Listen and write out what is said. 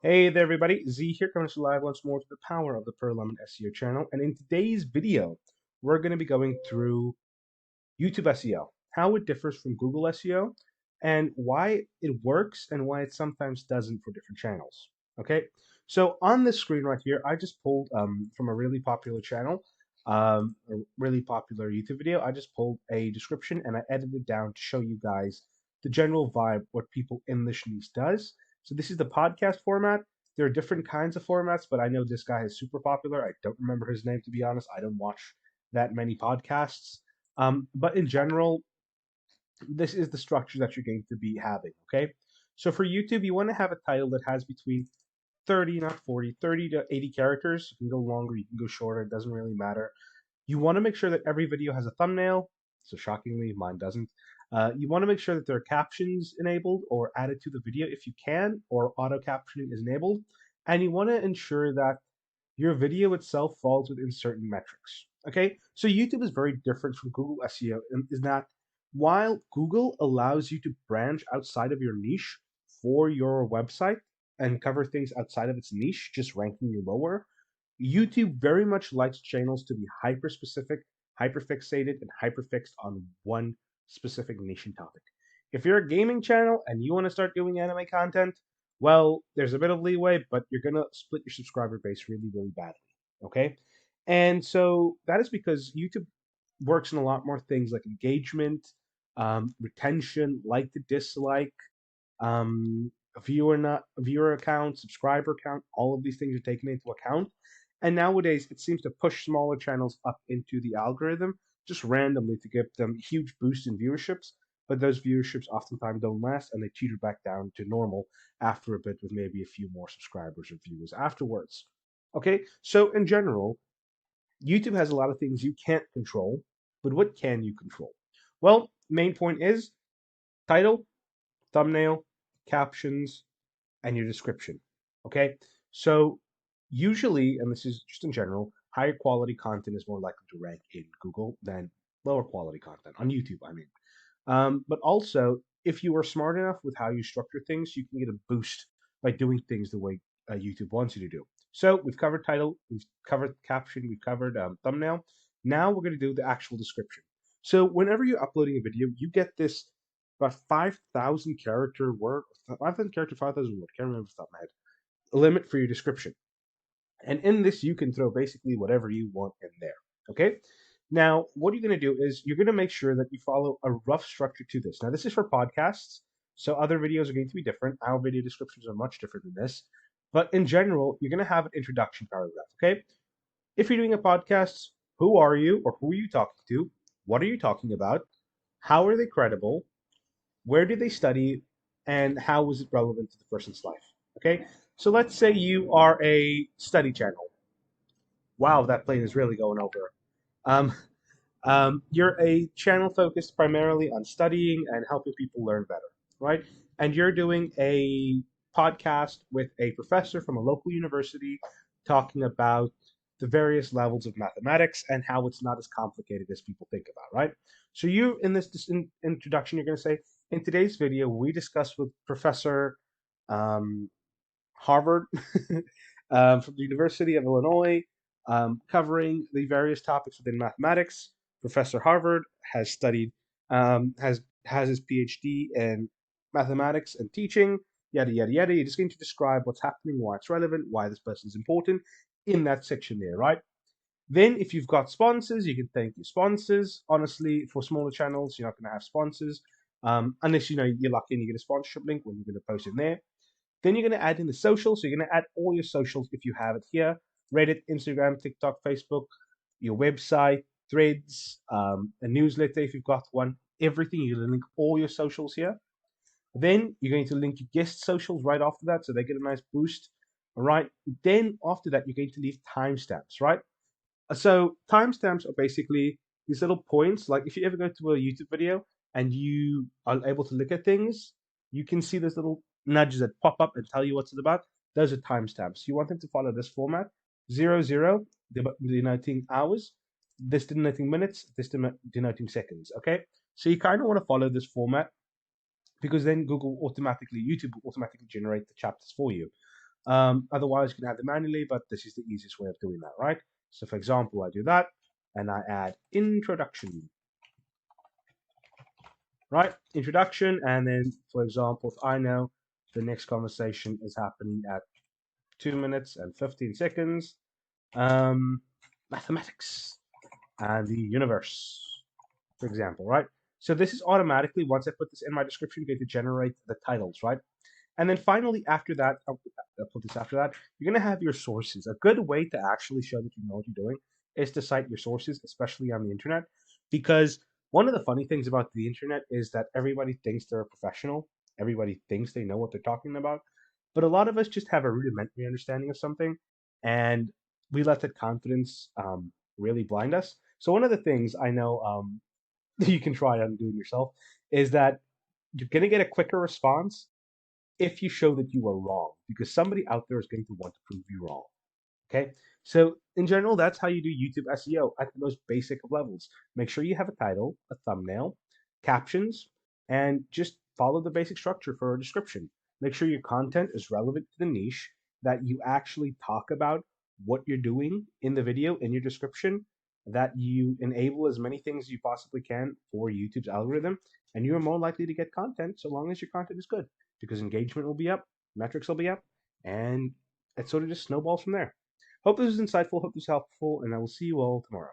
Hey there, everybody. Z here, coming to you live once more to the power of the Lemon SEO channel. And in today's video, we're going to be going through YouTube SEO, how it differs from Google SEO, and why it works and why it sometimes doesn't for different channels. Okay, so on this screen right here, I just pulled from a really popular channel, a really popular YouTube video. I just pulled a description and I edited it down to show you guys the general vibe, what people in this niche does. So this is the podcast format. There are different kinds of formats, but I know this guy is super popular. I don't remember his name, to be honest. I don't watch that many podcasts. But in general, this is the structure that you're going to be having, okay? So for YouTube, you want to have a title that has between 30, not 40, 30 to 80 characters. You can go longer, you can go shorter, it doesn't really matter. You want to make sure that every video has a thumbnail. So shockingly, mine doesn't. You want to make sure that there are captions enabled or added to the video if you can, or auto captioning is enabled. And you want to ensure that your video itself falls within certain metrics. Okay, so YouTube is very different from Google SEO and is that while Google allows you to branch outside of your niche for your website and cover things outside of its niche, just ranking you lower, YouTube very much likes channels to be hyper specific, hyper fixated, and hyper fixed on one specific niche and topic. If you're a gaming channel and you want to start doing anime content, well, there's a bit of leeway, but you're gonna split your subscriber base really, really badly. Okay, and so that is because YouTube works in a lot more things like engagement, retention, like to dislike, viewer account, subscriber count. All of these things are taken into account. And nowadays, it seems to push smaller channels up into the algorithm just randomly to give them huge boosts in viewerships. But those viewerships oftentimes don't last, and they teeter back down to normal after a bit, with maybe a few more subscribers or viewers afterwards. Okay, so in general, YouTube has a lot of things you can't control, but what can you control? Well, main point is title, thumbnail, captions, and your description. Okay, so usually, and this is just in general, higher quality content is more likely to rank in Google than lower quality content on YouTube. I mean, but also, if you are smart enough with how you structure things, you can get a boost by doing things the way YouTube wants you to do. So we've covered title, we've covered caption, we've covered thumbnail. Now we're going to do the actual description. So whenever you're uploading a video, you get this about 5,000 character word, 5,000 character, 5,000 word, can't remember off the top of my head, limit for your description. And in this, you can throw basically whatever you want in there. Okay. Now, what you're going to do is you're going to make sure that you follow a rough structure to this. Now, this is for podcasts, so other videos are going to be different. Our video descriptions are much different than this. But in general, you're going to have an introduction paragraph. Okay. If you're doing a podcast, who are you or who are you talking to? What are you talking about? How are they credible? Where did they study? And how was it relevant to the person's life? Okay. So let's say you are a study channel. Wow, that plane is really going over. Um, you're a channel focused primarily on studying and helping people learn better, right? And you're doing a podcast with a professor from a local university talking about the various levels of mathematics and how it's not as complicated as people think about, right? So you, in this introduction, you're going to say, in today's video, we discussed with Professor um, Harvard from the University of Illinois, covering the various topics within mathematics. Professor Harvard has studied, has his PhD in mathematics and teaching, yada yada yada. You're just going to describe what's happening, why it's relevant, why this person is important in that section there, right? Then, if you've got sponsors, you can thank your sponsors. Honestly, for smaller channels, you're not going to have sponsors unless you're lucky and you get a sponsorship link when you're going to post in there. Then you're going to add in the socials. So you're going to add all your socials if you have it here: Reddit, Instagram, TikTok, Facebook, your website, Threads, a newsletter if you've got one. Everything, you're going to link all your socials here. Then you're going to link your guest socials right after that, so they get a nice boost. All right. Then after that, you're going to leave timestamps, right? So timestamps are basically these little points. Like if you ever go to a YouTube video and you are able to look at things, you can see those little nudges that pop up and tell you what's it about. Those are timestamps. You want them to follow this format: 00 denoting hours, this denoting minutes, this denoting seconds. Okay, so you kind of want to follow this format because then YouTube will automatically generate the chapters for you. Otherwise, you can add them manually, but this is the easiest way of doing that, right? So for example, I do that, and I add introduction, right? Introduction, and then, for example, if I know the next conversation is happening at 2 minutes and 15 seconds, mathematics and the universe, for example, right? So this is automatically, once I put this in my description, going to generate the titles, right? And then finally, after that, I'll put this after that, you're going to have your sources. A good way to actually show that you know what you're doing is to cite your sources, especially on the internet, because one of the funny things about the internet is that everybody thinks they're a professional. Everybody thinks they know what they're talking about. But a lot of us just have a rudimentary understanding of something, and we let that confidence really blind us. So one of the things I know you can try on doing yourself is that you're going to get a quicker response if you show that you are wrong, because somebody out there is going to want to prove you wrong. Okay, so in general, that's how you do YouTube SEO at the most basic of levels. Make sure you have a title, a thumbnail, captions, and just follow the basic structure for a description. Make sure your content is relevant to the niche, that you actually talk about what you're doing in the video, in your description, that you enable as many things as you possibly can for YouTube's algorithm, and you're more likely to get content so long as your content is good, because engagement will be up, metrics will be up, and it sort of just snowballs from there. Hope this was insightful, hope this was helpful, and I will see you all tomorrow.